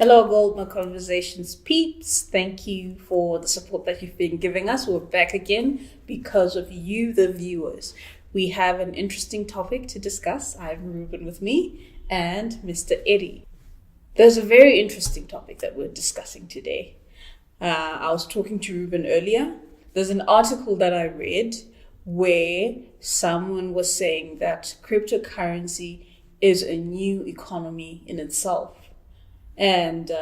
Hello, Goldman Conversations peeps. Thank you for the support that you've been giving us. We're back again because of you, the viewers. We have an interesting topic to discuss. I have Ruben with me and Mr. Eddie. There's a very interesting topic that we're discussing today. I was talking to Ruben earlier. There's an article that I read where someone was saying that cryptocurrency is a new economy in itself. And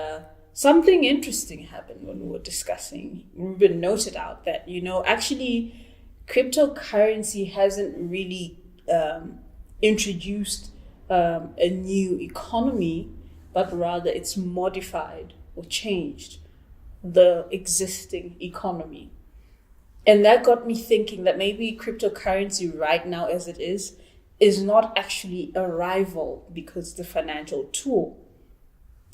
something interesting happened when we were discussing. Ruben noted out that, actually cryptocurrency hasn't really introduced a new economy, but rather it's modified or changed the existing economy. And that got me thinking that maybe cryptocurrency right now as it is not actually a rival because it's the financial tool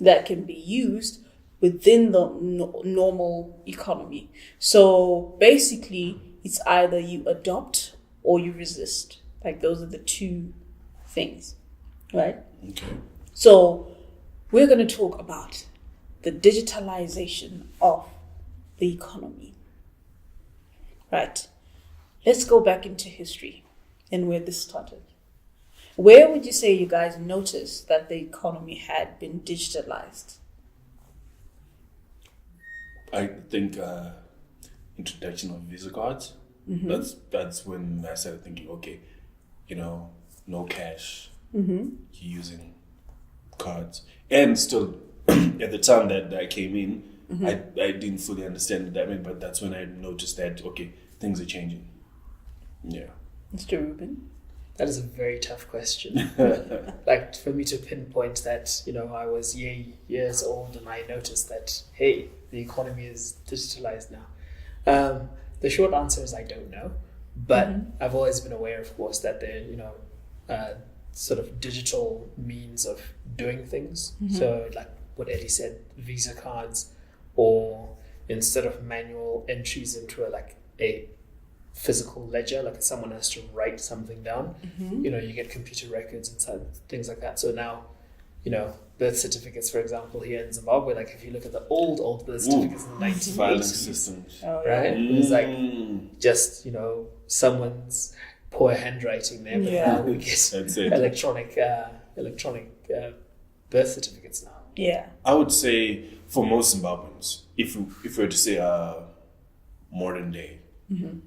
that can be used within the normal economy. So basically, it's either you adopt or you resist. Like those are the two things, right? Okay. So we're going to talk about the digitalization of the economy. Right. Let's go back into history and where this started. Where would you say you guys noticed that the economy had been digitalized? I think introduction of Visa cards. Mm-hmm. That's when I started thinking, okay, no cash. Mm-hmm. You're using cards. And still, at the time that I came in, mm-hmm. I didn't fully understand what that meant, but that's when I noticed that, okay, things are changing. Yeah. Mr. Ruben? That is a very tough question. Like for me to pinpoint that, I was years old and I noticed that, hey, the economy is digitalized now. The short answer is I don't know, but mm-hmm. I've always been aware, of course, that there, sort of digital means of doing things. Mm-hmm. So like what Eddie said, Visa cards, or instead of manual entries into a physical ledger, like someone has to write something down, mm-hmm. You get computer records and things like that. So now, birth certificates, for example, here in Zimbabwe, like if you look at the old birth certificates in the 1980s, filing systems, right? It was like just, someone's poor handwriting there, but now we get electronic birth certificates now. Yeah. I would say for most Zimbabweans, if we were to say modern day, mm-hmm.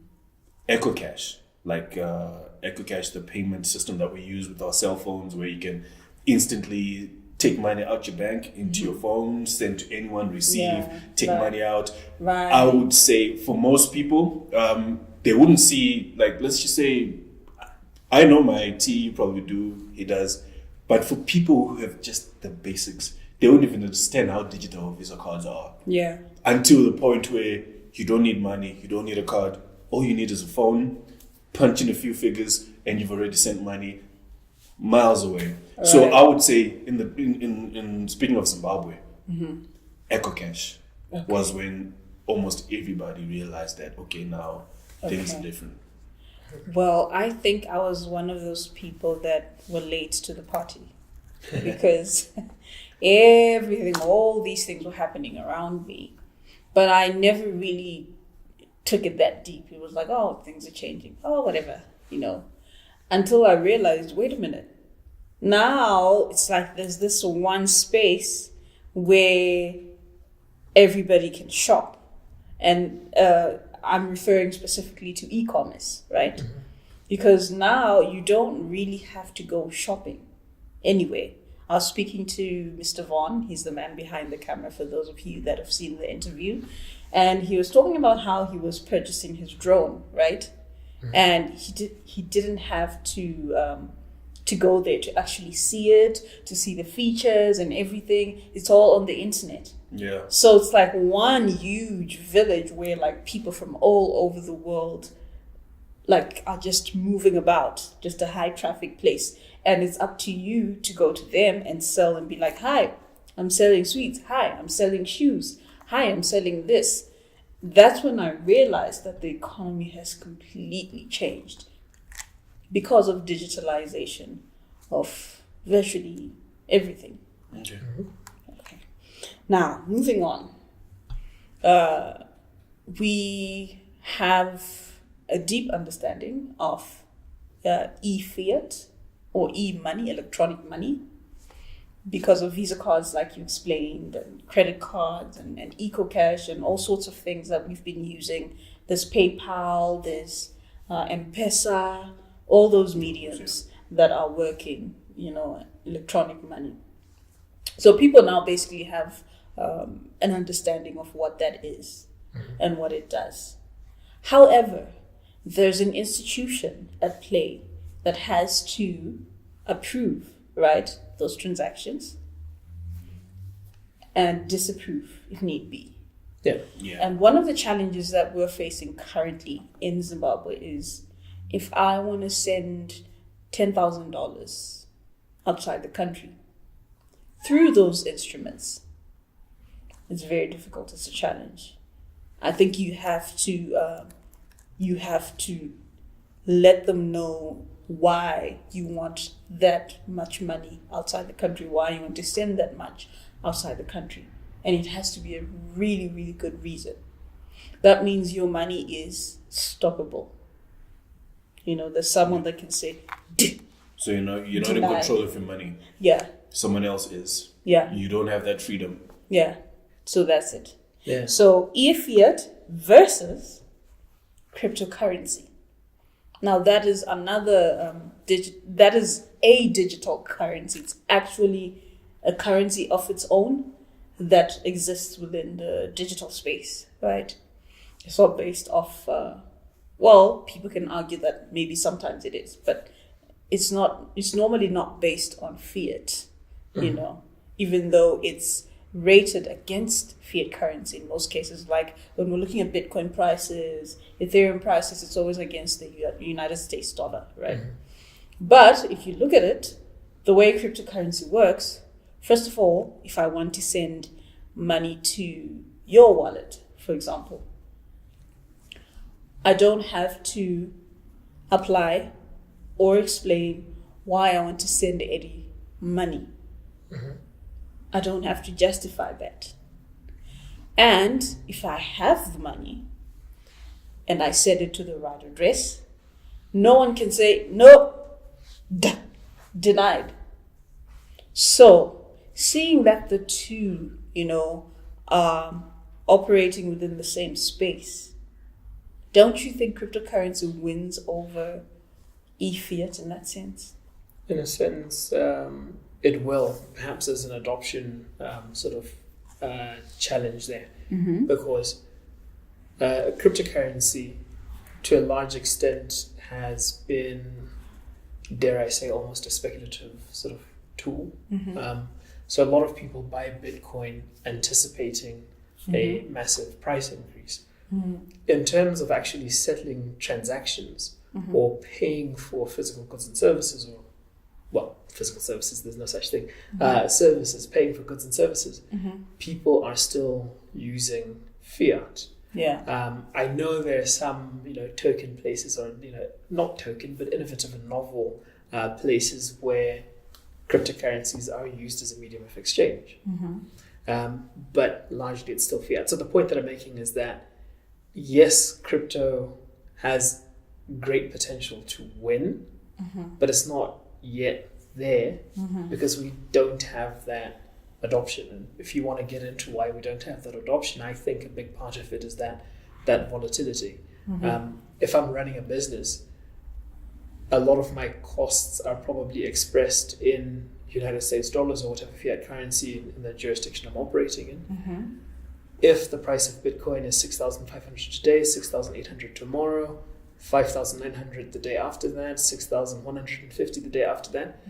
EcoCash, EcoCash, the payment system that we use with our cell phones, where you can instantly take money out your bank into mm-hmm. your phone, send to anyone, receive, take money out. Right. I would say for most people, they wouldn't see, let's just say, I know my T, you probably do, he does, but for people who have just the basics, they wouldn't even understand how digital Visa cards are. Yeah. Until the point where you don't need money, you don't need a card. All you need is a phone, punch in a few figures, and you've already sent money miles away. Right. So I would say, in speaking of Zimbabwe, mm-hmm. EcoCash was when almost everybody realized that, okay, now things are different. Well, I think I was one of those people that were late to the party because all these things were happening around me, but I never really took it that deep. It was like, oh, things are changing. Oh, whatever, until I realized, wait a minute. Now it's like there's this one space where everybody can shop. And I'm referring specifically to e-commerce, right? Mm-hmm. Because now you don't really have to go shopping anywhere. I was speaking to Mr. Vaughn. He's the man behind the camera for those of you that have seen the interview. And he was talking about how he was purchasing his drone, right? Mm-hmm. And he didn't have to go there to actually see it, to see the features and everything. It's all on the internet. Yeah. So it's like one huge village where people from all over the world are just moving about, just a high traffic place. And it's up to you to go to them and sell and be like, hi, I'm selling sweets. Hi, I'm selling shoes. Hi, I'm selling this. That's when I realized that the economy has completely changed because of digitalization of virtually everything. Okay. Now, moving on. We have a deep understanding of e-fiat or e-money, electronic money, because of Visa cards, like you explained, and credit cards and EcoCash and all sorts of things that we've been using. There's PayPal, there's M-Pesa, all those mediums that are working, electronic money. So people now basically have an understanding of what that is and what it does. However, there's an institution at play that has to approve, right, those transactions and disapprove if need be. Yeah. And one of the challenges that we're facing currently in Zimbabwe is if I want to send $10,000 outside the country through those instruments, it's very difficult. It's a challenge. I think you have to let them know why you want that much money outside the country, why you want to send that much outside the country. And it has to be a really, really good reason. That means your money is stoppable. There's someone that can say, So you're not in control of your money. Yeah. Someone else is. Yeah. You don't have that freedom. Yeah. So that's it. Yeah. So e-fiat versus cryptocurrency. Now that is another that is a digital currency. It's actually a currency of its own that exists within the digital space, right? It's not based off. People can argue that maybe sometimes it is, but it's not. It's normally not based on fiat, even though it's rated against fiat currency in most cases. Like when we're looking at Bitcoin prices, Ethereum prices, it's always against the United States dollar, right? But if you look at it, the way cryptocurrency works, first of all, if I want to send money to your wallet, for example, I don't have to apply or explain why I want to send Eddie money. I don't have to justify that. And if I have the money and I send it to the right address, no one can say, no, denied. So seeing that the two, are operating within the same space, don't you think cryptocurrency wins over e-fiat in that sense? In a sense, it will. Perhaps there's an adoption challenge there, because cryptocurrency, to a large extent, has been, dare I say, almost a speculative sort of tool. So a lot of people buy Bitcoin anticipating a massive price increase. In terms of actually settling transactions or paying for physical goods and services, physical services, there's no such thing, services, paying for goods and services, people are still using fiat. Yeah. I know there are some, token places, or, not token, but innovative and novel places where cryptocurrencies are used as a medium of exchange. But largely it's still fiat. So the point that I'm making is that, yes, crypto has great potential to win, but it's not yet there because we don't have that adoption. And if you want to get into why we don't have that adoption, I think a big part of it is that volatility. If I'm running a business, a lot of my costs are probably expressed in United States dollars or whatever fiat currency in the jurisdiction I'm operating in. If the price of Bitcoin is 6,500 today, 6,800 tomorrow, 5,900 the day after that, 6,150 the day after that,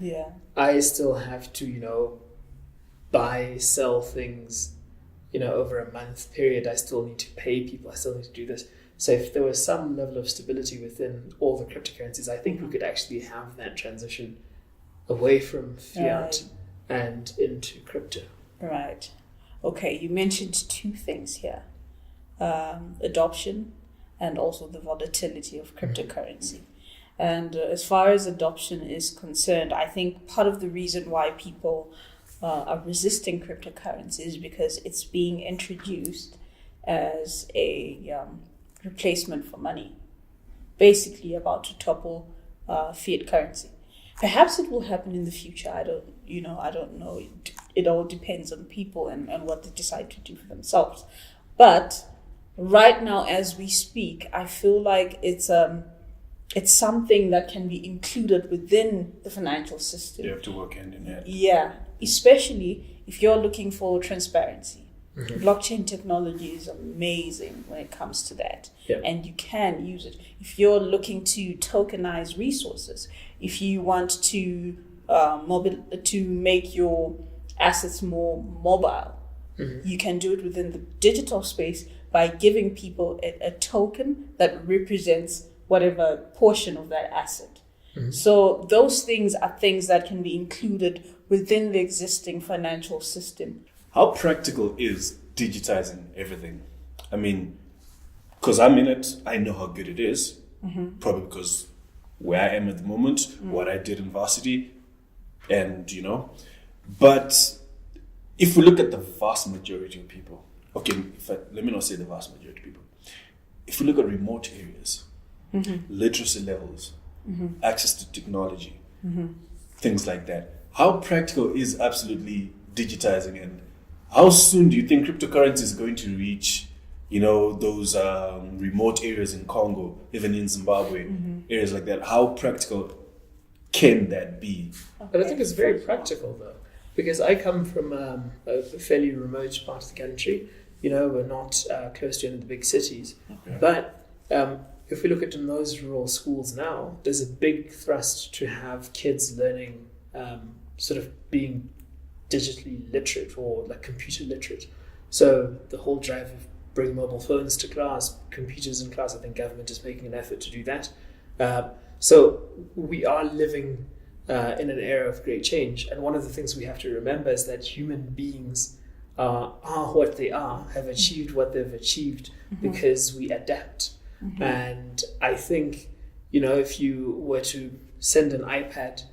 I still have to, buy, sell things, over a month period. I still need to pay people. I still need to do this. So if there was some level of stability within all the cryptocurrencies, I think we could actually have that transition away from fiat and into crypto. Right. Okay, you mentioned two things here. Adoption and also the volatility of cryptocurrency. And as far as adoption is concerned, I think part of the reason why people are resisting cryptocurrencies because it's being introduced as a replacement for money, basically about to topple fiat currency. Perhaps it will happen in the future. I don't know. It all depends on people and what they decide to do for themselves. But right now, as we speak, I feel like it's something that can be included within the financial system. You have to work hand in hand. Yeah, especially if you're looking for transparency. Blockchain technology is amazing when it comes to that. Yeah. And you can use it. If you're looking to tokenize resources, if you want to to make your assets more mobile, you can do it within the digital space by giving people a token that represents whatever portion of that asset. So those things are things that can be included within the existing financial system. How practical is digitizing everything? I mean, because I'm in it, I know how good it is. Probably because where I am at the moment, what I did in varsity, and But if we look at the vast majority of people, okay, let me not say the vast majority of people. If we look at remote areas, literacy levels, access to technology, things like that, how practical is absolutely digitizing, and how soon do you think cryptocurrency is going to reach, those remote areas in Congo, even in Zimbabwe, areas like that? How practical can that be? But I think it's very practical though, because I come from a fairly remote part of the country. We're not close to any of the big cities. Okay. But if we look at in those rural schools now, there's a big thrust to have kids learning, sort of being digitally literate or like computer literate. So the whole drive of bring mobile phones to class, computers in class, I think government is making an effort to do that. So we are living in an era of great change. And one of the things we have to remember is that human beings are what they are, have achieved what they've achieved because we adapt. And I think, if you were to send an iPad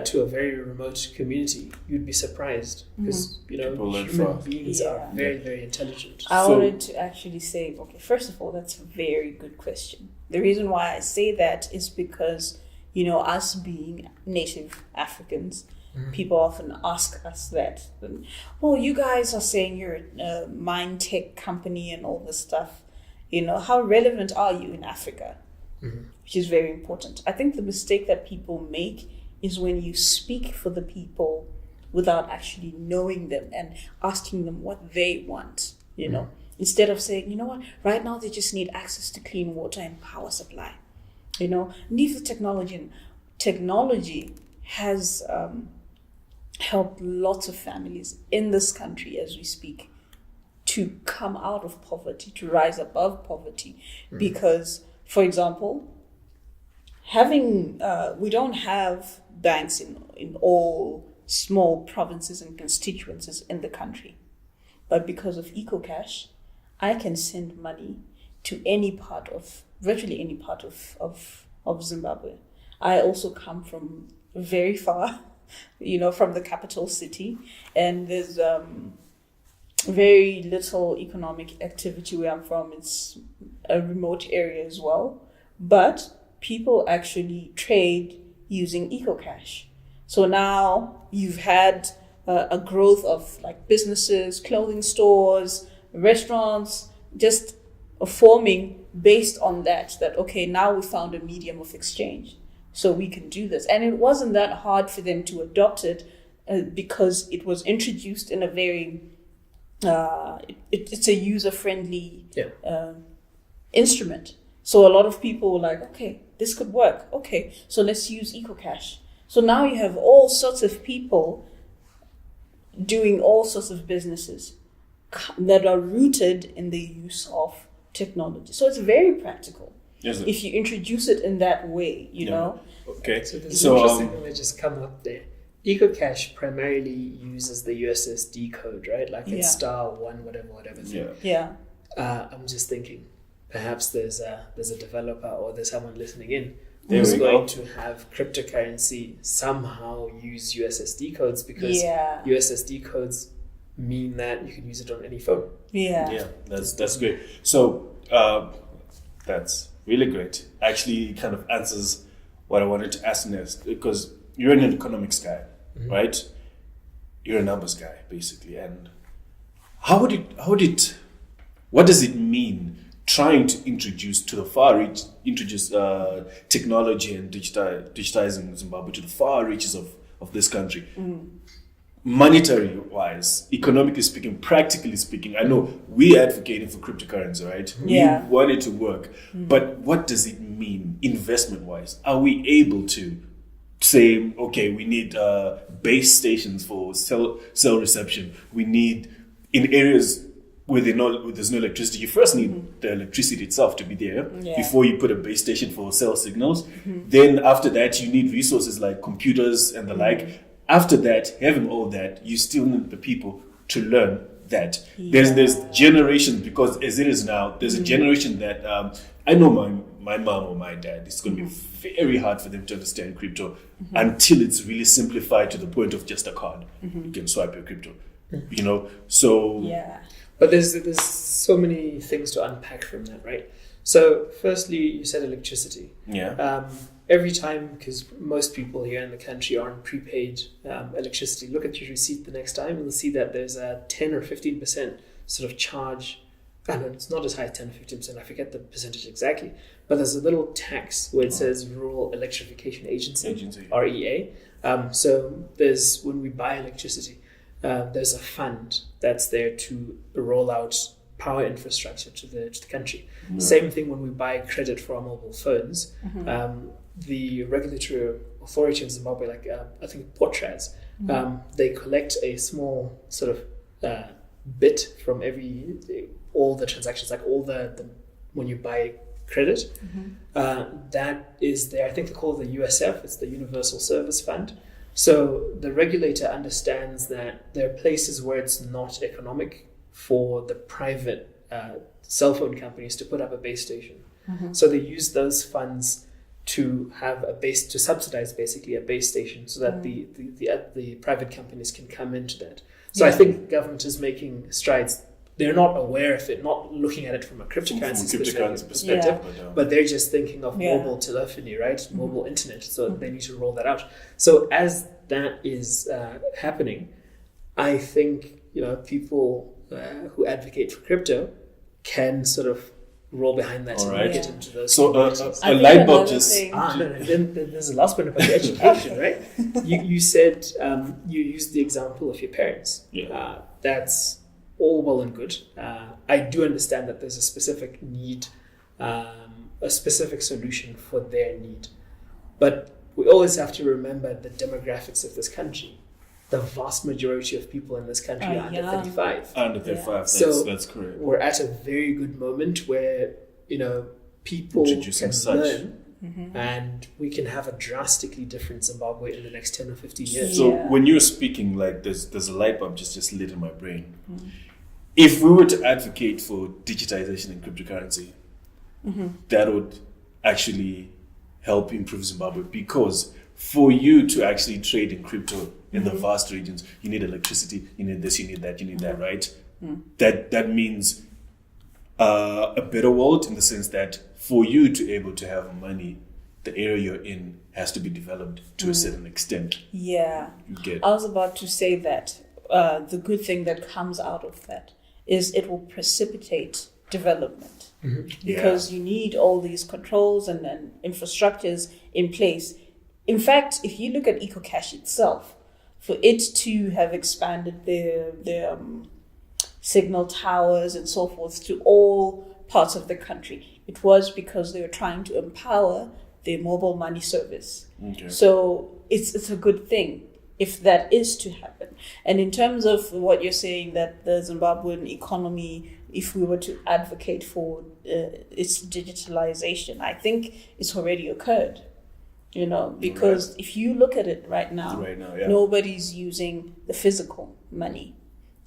to a very remote community, you'd be surprised because, human beings are very, very intelligent. I wanted to actually say, okay, first of all, that's a very good question. The reason why I say that is because, us being native Africans, people often ask us that. Well, you guys are saying you're a mind tech company and all this stuff. How relevant are you in Africa? Which is very important. I think the mistake that people make is when you speak for the people without actually knowing them and asking them what they want, instead of saying, you know what, right now they just need access to clean water and power supply, leave the technology. And technology has helped lots of families in this country as we speak to come out of poverty, to rise above poverty. Because, for example, we don't have banks in all small provinces and constituencies in the country. But because of EcoCash, I can send money to virtually any part of Zimbabwe. I also come from very far, from the capital city, and there's very little economic activity where I'm from. It's a remote area as well. But people actually trade using EcoCash. So now you've had a growth of like businesses, clothing stores, restaurants, just forming based on that, okay, now we found a medium of exchange. So we can do this. And it wasn't that hard for them to adopt it because it was introduced in a very, it's a user-friendly instrument. So a lot of people were like, okay, this could work. Okay, so let's use EcoCash. So now you have all sorts of people doing all sorts of businesses that are rooted in the use of technology. So it's very practical. Yes, if you introduce it in that way, know. Okay. So there's an interesting thing that just come up there. EcoCash primarily uses the USSD code, right? Like it's star one, whatever thing. I'm just thinking, perhaps there's a developer or there's someone listening in There who's we going go. to have cryptocurrency somehow use USSD codes, because Yeah. USSD codes mean that you can use it on any phone. Yeah. Yeah, that's great. So that's really great. Actually, kind of answers what I wanted to ask next, because you're an economics guy, right? You're a numbers guy, basically. And what does it mean trying to introduce technology and digitizing Zimbabwe to the far reaches of this country? Monetary wise, economically speaking, practically speaking, I know we're advocating for cryptocurrency, right? Yeah. We want it to work. But what does it mean investment wise? Are we able to say, okay, we need base stations for cell reception? We need, in areas where there's no electricity, you first need the electricity itself to be there before you put a base station for cell signals. Then after that, you need resources like computers and the like. After that, having all that, you still need the people to learn that. There's generations, because as it is now, there's a generation that I know my mom or my dad, it's going to be very hard for them to understand crypto until it's really simplified to the point of just a card. You can swipe your crypto, so Yeah. But there's so many things to unpack from that, right? So firstly, you said electricity. Every time, because most people here in the country are on prepaid electricity, look at your receipt the next time and you'll see that there's a 10 or 15% sort of charge. And it's not as high as 10 or 15%, I forget the percentage exactly, but there's a little tax where it says Rural Electrification Agency. REA. So there's, when we buy electricity, there's a fund that's there to roll out power infrastructure to the country. Same thing when we buy credit for our mobile phones. The regulatory authority in Zimbabwe, like I think Portraz, they collect a small sort of bit from all the transactions, like all the when you buy credit. That is there. I think they call it the USF. It's the Universal Service Fund. So the regulator understands that there are places where it's not economic for the private cell phone companies to put up a base station. So they use those funds to have to subsidize basically a base station, so that the private companies can come into that. So I think government is making strides. They're not aware of it, not looking at it from a cryptocurrency perspective, but they're just thinking of mobile telephony, right? Mobile internet. So they need to roll that out. So as that is happening, I think people who advocate for crypto can sort of roll behind that and get into those. So a light bulb just. Then there's the last one about the education, right? You said you used the example of your parents. That's all well and good. I do understand that there's a specific need, a specific solution for their need, but we always have to remember the demographics of this country. The vast majority of people in this country are under 35. Under 35, so that's correct. We're at a very good moment where, people can learn, and we can have a drastically different Zimbabwe in the next 10 or 15 years. So when you're speaking, like there's a light bulb just lit in my brain. If we were to advocate for digitization and cryptocurrency, that would actually help improve Zimbabwe, because for you to actually trade in crypto in the vast regions, you need electricity, you need this, you need that, right? That means a better world, in the sense that for you to able to have money, the area you're in has to be developed to a certain extent. Yeah. You get. I was about to say that the good thing that comes out of that is it will precipitate development, because you need all these controls and infrastructures in place. In fact, if you look at EcoCash itself, for it to have expanded their signal towers and so forth to all parts of the country, it was because they were trying to empower their mobile money service. So it's a good thing if that is to happen. And in terms of what you're saying, that the Zimbabwean economy, if we were to advocate for its digitalization, I think it's already occurred. Because if you look at it right now, nobody's using the physical money.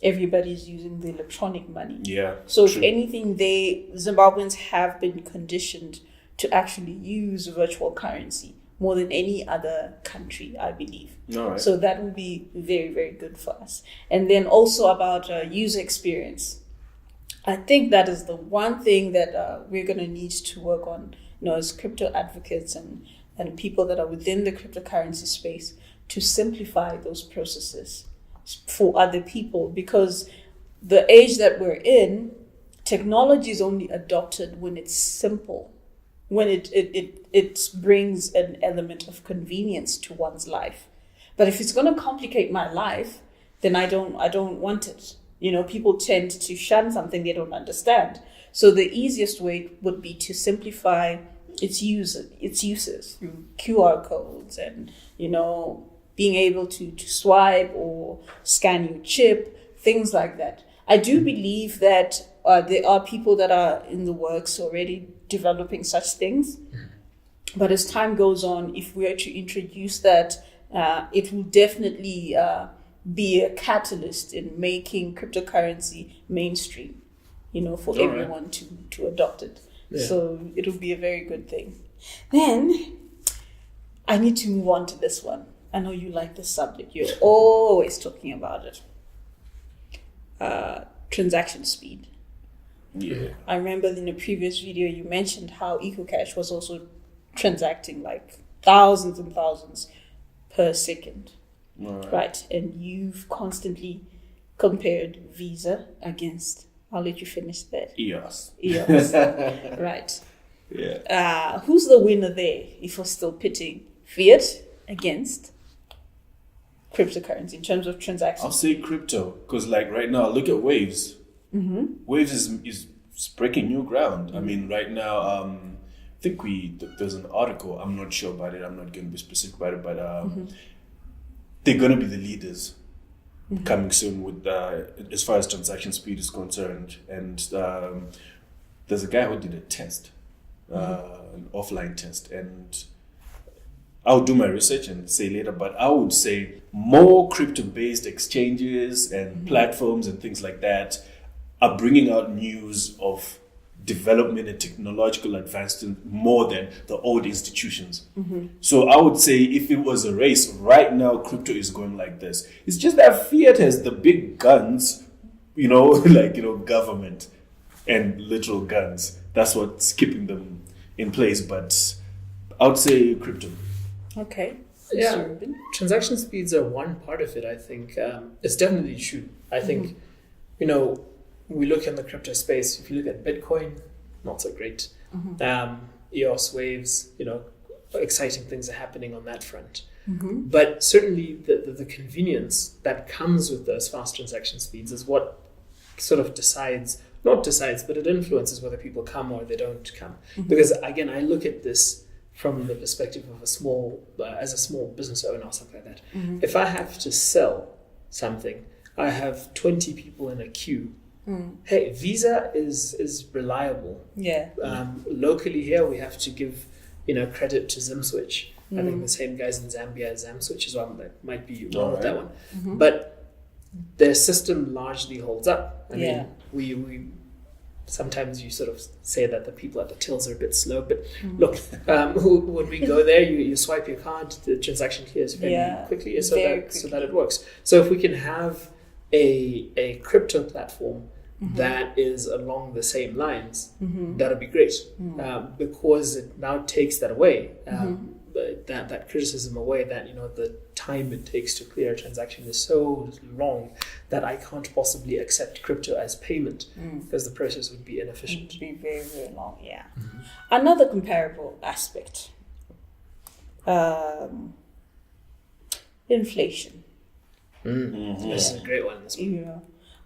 Everybody's using the electronic money. So if anything, Zimbabweans have been conditioned to actually use virtual currency more than any other country, I believe. All right. So that will be very, very good for us. And then also about user experience. I think that is the one thing that we're going to need to work on, as crypto advocates and people that are within the cryptocurrency space, to simplify those processes for other people. Because the age that we're in, technology is only adopted when it's simple, when it brings an element of convenience to one's life. But if it's going to complicate my life, then I don't want it. People tend to shun something they don't understand. So the easiest way would be to simplify its uses through QR codes and, being able to swipe or scan your chip, things like that. I do believe that there are people that are in the works already developing such things. But as time goes on, if we are to introduce that, it will definitely be a catalyst in making cryptocurrency mainstream, for All everyone right. to adopt it. Yeah. So it'll be a very good thing. Then I need to move on to this one. I know you like this subject. You're always talking about it. Transaction speed. Yeah. I remember in a previous video you mentioned how EcoCash was also transacting like thousands and thousands per second. All right. Right. And you've constantly compared Visa against, I'll let you finish that. EOS. EOS. Right. Yeah. Who's the winner there if we're still pitting fiat against cryptocurrency in terms of I'll transactions? say crypto, because like right now, look at Waves. Mm-hmm. Waves is breaking new ground. I mean, right now, I think there's an article. I'm not sure about it. I'm not going to be specific about it, but they're going to be the leaders coming soon with as far as transaction speed is concerned. And there's a guy who did a test, an offline test, and I'll do my research and say later, but I would say more crypto-based exchanges and platforms and things like that are bringing out news of development and technological advancement more than the old institutions. So I would say if it was a race, right now crypto is going like this. It's just that fiat has the big guns, government and literal guns. That's what's keeping them in place. But I would say crypto. Okay. Yeah. Mr. Rubin? Transaction speeds are one part of it, I think. It's definitely true. I think, we look in the crypto space. If you look at Bitcoin, not so great. EOS Waves, exciting things are happening on that front. But certainly the convenience that comes with those fast transaction speeds is what sort of but it influences whether people come or they don't come. Because again, I look at this from the perspective of as a small business owner or something like that. If I have to sell something, I have 20 people in a queue. Hey, Visa is reliable. Yeah. Locally here, we have to give credit to ZimSwitch. I think the same guys in Zambia, ZamSwitch as well. That might be wrong with that one, but their system largely holds up. I mean, we sometimes you sort of say that the people at the tills are a bit slow, but look, when we go there, you swipe your card, the transaction clears very quickly, so that it works. So if we can have a crypto platform that is along the same lines, that'll be great, because it now takes that away, that criticism away that the time it takes to clear a transaction is so long that I can't possibly accept crypto as payment because the process would be inefficient. It would be very, very long, yeah. Another comparable aspect, inflation. This is a great one.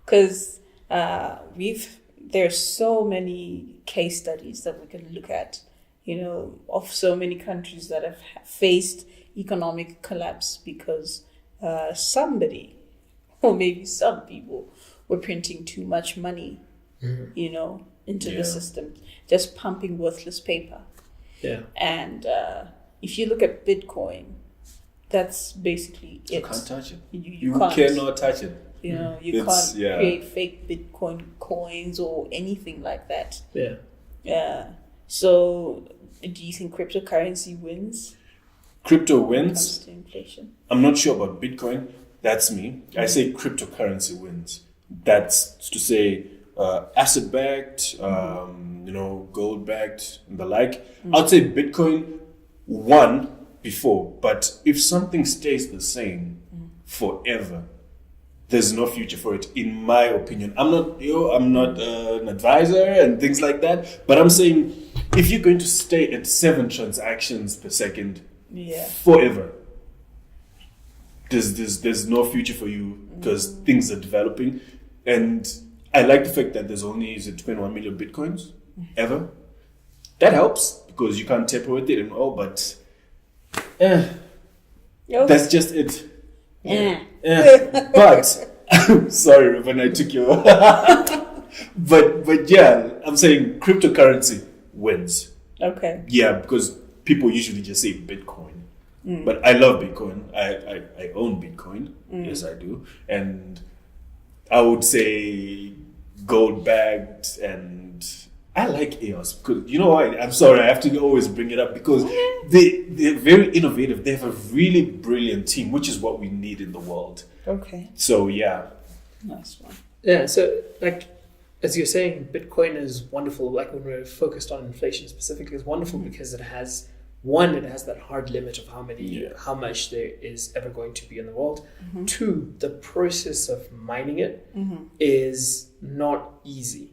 Because there's so many case studies that we can look at, of so many countries that have faced economic collapse because somebody, or maybe some people, were printing too much money, into the system, just pumping worthless paper. Yeah. And if you look at Bitcoin, that's basically it. You can't touch it. You can't. Cannot touch it. You can't create fake Bitcoin coins or anything like that. Yeah. Yeah. So do you think cryptocurrency wins? Crypto When it comes wins. to inflation. I'm not sure about Bitcoin. That's me. I say cryptocurrency wins. That's to say asset backed, gold backed, and the like. I'd say Bitcoin won before, but if something stays the same forever, there's no future for it, in my opinion. I'm not an advisor and things like that, but I'm saying if you're going to stay at 7 transactions per second Yeah. forever, there's no future for you because things are developing. And I like the fact that there's only 21 million bitcoins ever. That helps because you can't tamper with it and all, but that's just it. But sorry when I took your but yeah, I'm saying cryptocurrency wins. Okay. Yeah, because people usually just say Bitcoin. But I love Bitcoin. I own Bitcoin. Yes, I do. And I would say gold bagged, and I like EOS because you know what? I'm sorry, I have to always bring it up because they're very innovative. They have a really brilliant team, which is what we need in the world. Okay. So yeah. Nice one. Yeah, so like as you're saying, Bitcoin is wonderful. Like when we're focused on inflation specifically, it's wonderful because it has that hard limit of how much there is ever going to be in the world. 2, the process of mining it is not easy.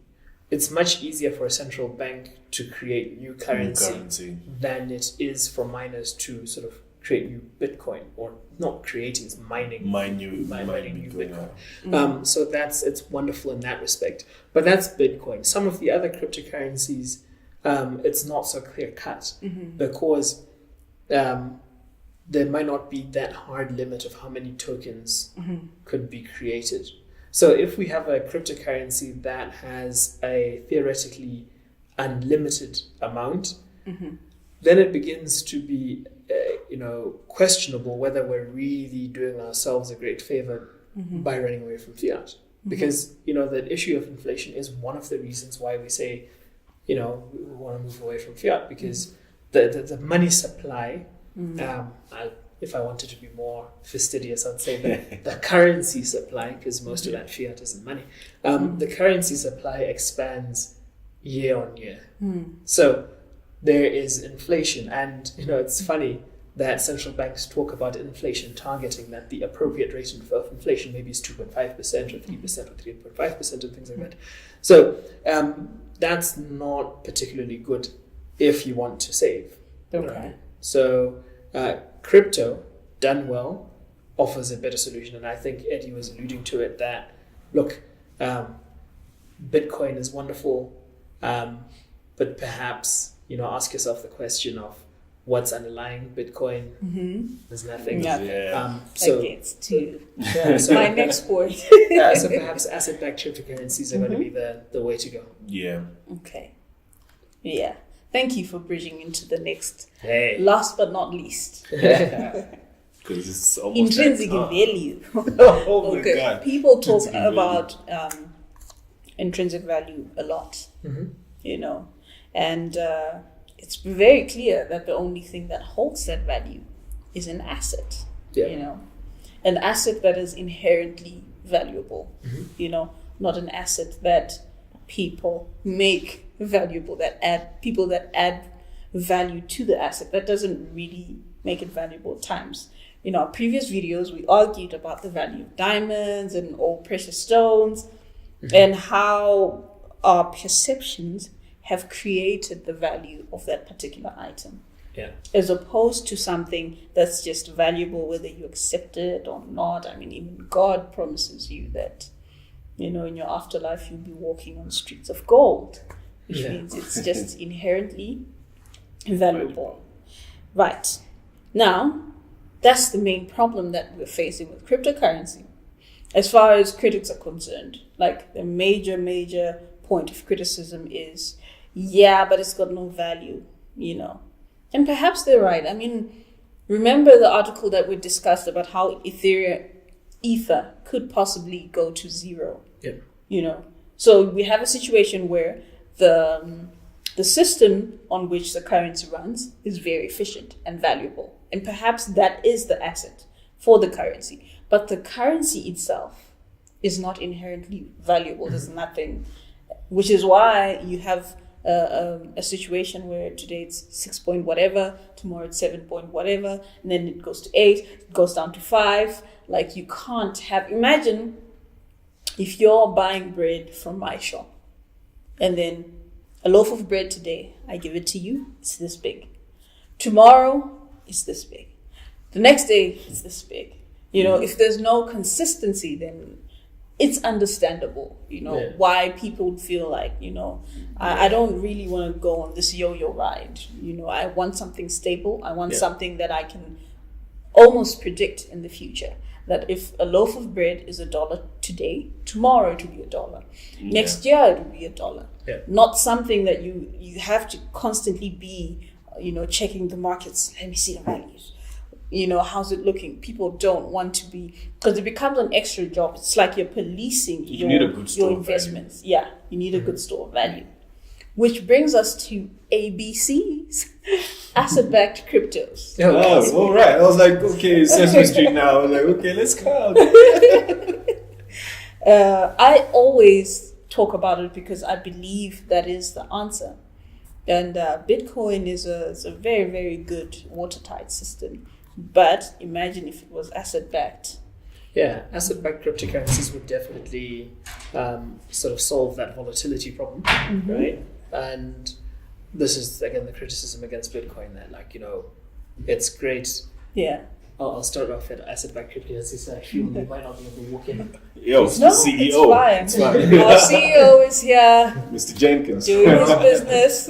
It's much easier for a central bank to create new currency than it is for miners to sort of create new Bitcoin, or not creating, it's mining new Bitcoin. So it's wonderful in that respect. But that's Bitcoin. Some of the other cryptocurrencies, it's not so clear cut because there might not be that hard limit of how many tokens could be created. So if we have a cryptocurrency that has a theoretically unlimited amount, then it begins to be questionable whether we're really doing ourselves a great favor by running away from fiat. Because the issue of inflation is one of the reasons why we say we want to move away from fiat, because the money supply, if I wanted to be more fastidious, I'd say the currency supply, because most of that fiat isn't money, the currency supply expands year on year. So there is inflation, and it's funny that central banks talk about inflation targeting, that the appropriate rate of inflation maybe is 2.5% or 3% or 3.5% and things like that. So that's not particularly good if you want to save. Okay. Right? So crypto, done well, offers a better solution. And I think Eddie was alluding to it, that, look, Bitcoin is wonderful, but perhaps, ask yourself the question of what's underlying Bitcoin. There's nothing. So gets to my next point. So perhaps asset-backed cryptocurrencies are going to be the way to go. Yeah. Okay. Yeah. Thank you for bridging into the next. Hey. Last but not least. Because it's almost intrinsic value. Oh my God. People talk about intrinsic value a lot, and it's very clear that the only thing that holds that value is an asset, an asset that is inherently valuable, not an asset that people make valuable, that add value to the asset. That doesn't really make it valuable at times. In our previous videos, we argued about the value of diamonds and all precious stones, and how our perceptions have created the value of that particular item. Yeah. As opposed to something that's just valuable whether you accept it or not. I mean, even God promises you that, in your afterlife you'll be walking on streets of gold, which means it's just inherently valuable. Right. Now, that's the main problem that we're facing with cryptocurrency. As far as critics are concerned, like the major point of criticism is, but it's got no value, And perhaps they're right. I mean, remember the article that we discussed about how Ether could possibly go to zero. Yeah. So we have a situation where the the system on which the currency runs is very efficient and valuable. And perhaps that is the asset for the currency. But the currency itself is not inherently valuable. There's nothing, which is why you have a situation where today it's 6 point whatever, tomorrow it's 7 point whatever, and then it goes to 8, it goes down to 5. Like, you can't have, imagine if you're buying bread from my shop, and then a loaf of bread today, I give it to you, it's this big. Tomorrow, it's this big. The next day, it's this big. You know, if there's no consistency, then it's understandable, why people feel like, I don't really want to go on this yo-yo ride. I want something stable. I want something that I can almost predict in the future. That if a loaf of bread is $1 today, tomorrow it will be $1. Next year it will be $1. Yeah. Not something that you have to constantly be, checking the markets. Let me see the values. How's it looking? People don't want to be, because it becomes an extra job. It's like you're policing need a good store your investments. Yeah, you need a good store of value. Which brings us to ABCs, asset-backed cryptos. Oh, all right. I was like, okay, Sesame Street now. I was like, okay, let's count. I always talk about it because I believe that is the answer. And Bitcoin is a very, very good watertight system. But imagine if it was asset-backed. Yeah, asset-backed cryptocurrencies would definitely sort of solve that volatility problem, right? And this is, again, the criticism against Bitcoin that, it's great. Yeah. I'll start off at asset-backed cryptocurrencies, so I feel they might not be able to walk in. Yo, CEO. It's fine. Our CEO is here. Mr. Jenkins. Doing his business,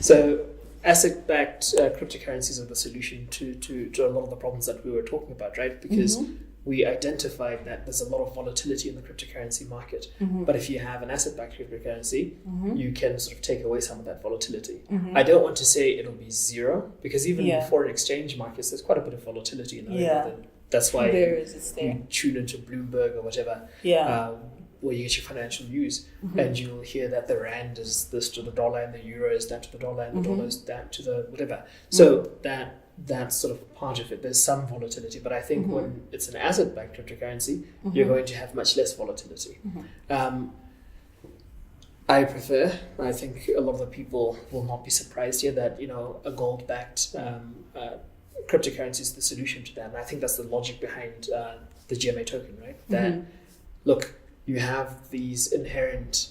So asset-backed cryptocurrencies are the solution to a lot of the problems that we were talking about, right? Because we identified that there's a lot of volatility in the cryptocurrency market. But if you have an asset-backed cryptocurrency, you can sort of take away some of that volatility. I don't want to say it'll be zero, because even in foreign exchange markets, there's quite a bit of volatility in there. That's why you tune into Bloomberg or whatever. Where you get your financial news, and you'll hear that the rand is this to the dollar, and the euro is that to the dollar, and the dollar is that to the whatever. So that's sort of part of it. There's some volatility, but I think when it's an asset-backed cryptocurrency, you're going to have much less volatility. I think a lot of the people will not be surprised here that a gold-backed cryptocurrency is the solution to that. And I think that's the logic behind the GMA token, right? That look, you have these inherent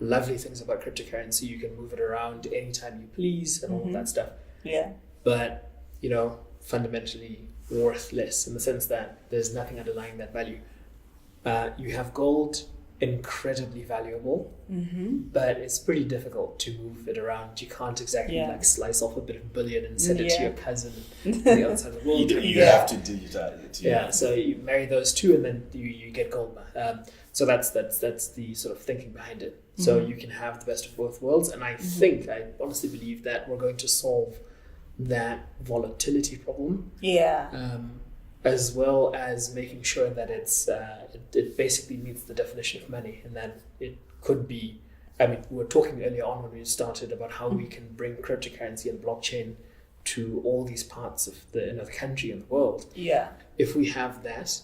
lovely things about cryptocurrency. You can move it around anytime you please and all of that stuff. Yeah. But, fundamentally worthless in the sense that there's nothing underlying that value. You have gold, incredibly valuable, but it's pretty difficult to move it around. You can't exactly slice off a bit of bullion and send it to your cousin on the other side of the world. You have to digitize it. Yeah, so you marry those two and then you get gold. So that's the sort of thinking behind it. So you can have the best of both worlds, and I honestly believe that we're going to solve that volatility problem. Yeah. As well as making sure that it basically meets the definition of money, and that it could be. I mean, we were talking earlier on when we started about how we can bring cryptocurrency and blockchain to all these parts of the country and the world. Yeah. If we have that,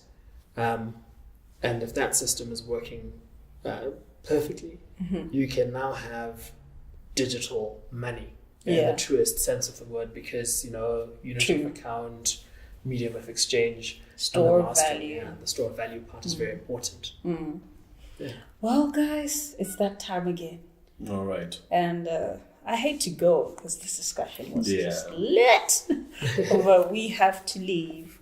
and if that system is working perfectly, you can now have digital money in the truest sense of the word, because unit of account, medium of exchange, store value. The store value part is very important. Yeah. Well, guys, it's that time again. All right. And I hate to go because this discussion was just lit. But we have to leave.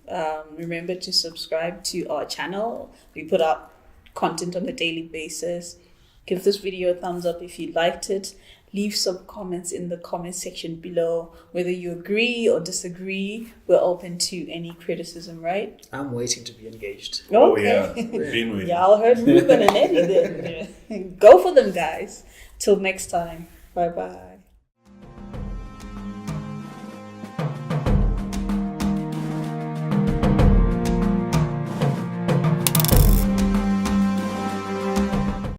Remember to subscribe to our channel. We put out content on a daily basis. Give this video a thumbs up if you liked it. Leave some comments in the comment section below. Whether you agree or disagree, we're open to any criticism, right? I'm waiting to be engaged. Okay. Oh, yeah. Been waiting. Y'all heard Ruben and Eddie then. Go for them, guys. Till next time. Bye-bye.